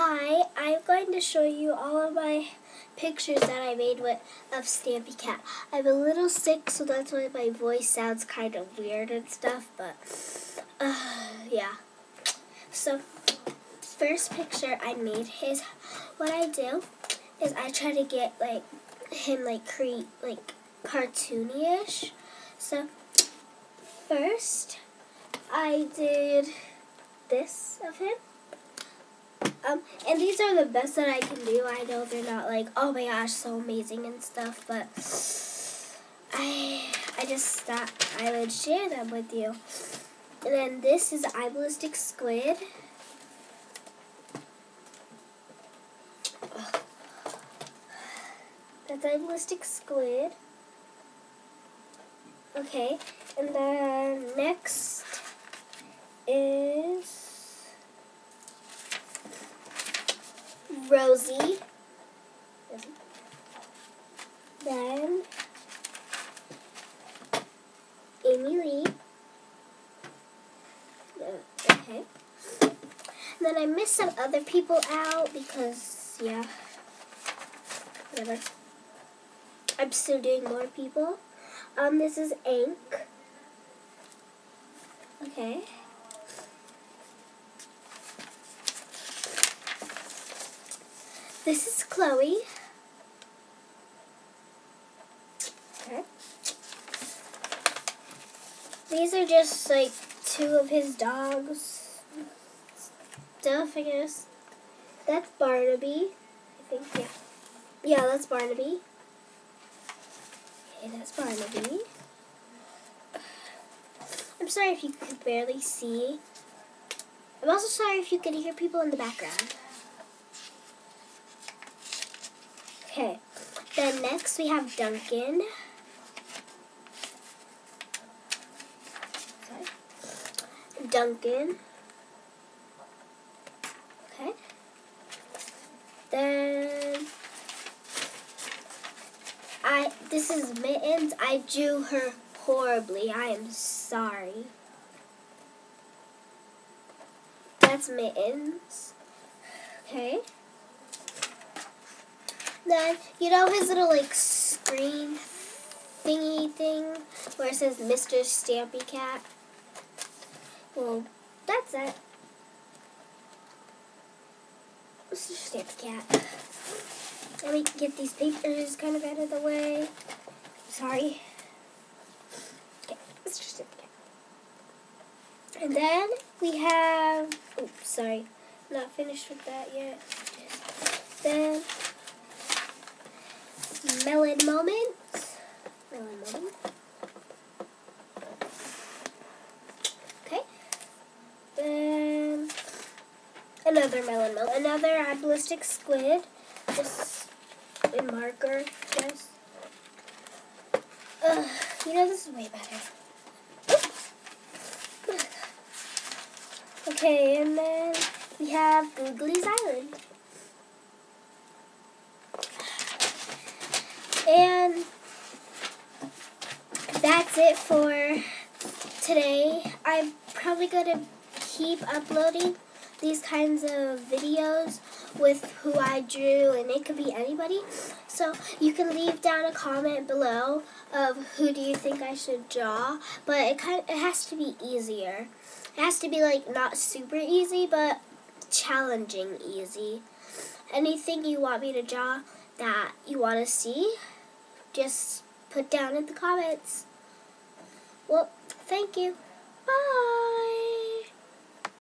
I'm going to show you all of my pictures that I made of Stampy Cat. I'm a little sick, so that's why my voice sounds kind of weird and stuff, but yeah. So, first picture I made is, what I do is I try to get him cartoony-ish. So, first I did this of him. And these are the best that I can do. I know they're not like, oh my gosh, so amazing and stuff, but I just thought I would share them with you. And then this is Eye Ballistic Squid. That's Eye Ballistic Squid. Okay, and then next is Rosie. Then Amy Lee. Okay. And then I missed some other people out because, yeah, whatever. I'm still doing more people. This is Ink. Okay. This is Chloe. Okay. These are just like two of his dogs stuff, I guess. That's Barnaby. I think, yeah. Yeah, that's Barnaby. Okay, that's Barnaby. I'm sorry if you could barely see. I'm also sorry if you could hear people in the background. Okay, then next we have Duncan. Sorry. Duncan. Okay. Then this is Mittens. I drew her horribly. I am sorry. That's Mittens. Okay. Then, you know his little screen thingy thing where it says Mr. Stampy Cat? Well, that's it. Mr. Stampy Cat. Let me get these papers kind of out of the way. Sorry. Okay, Mr. Stampy Cat. And then we have, oops, sorry. Not finished with that yet. Then Melon Moment. Melon Moment. Okay. Then another Melon Moment. Another Eye Ballistic Squid. Just in marker, guys. You know, this is way better. Okay, and then we have Googly's Island. And that's it for today. I'm probably going to keep uploading these kinds of videos with who I drew, and it could be anybody. So you can leave down a comment below of who do you think I should draw, but it has to be easier. It has to be not super easy, but challenging easy. Anything you want me to draw that you want to see, just put down in the comments. Well, thank you. Bye.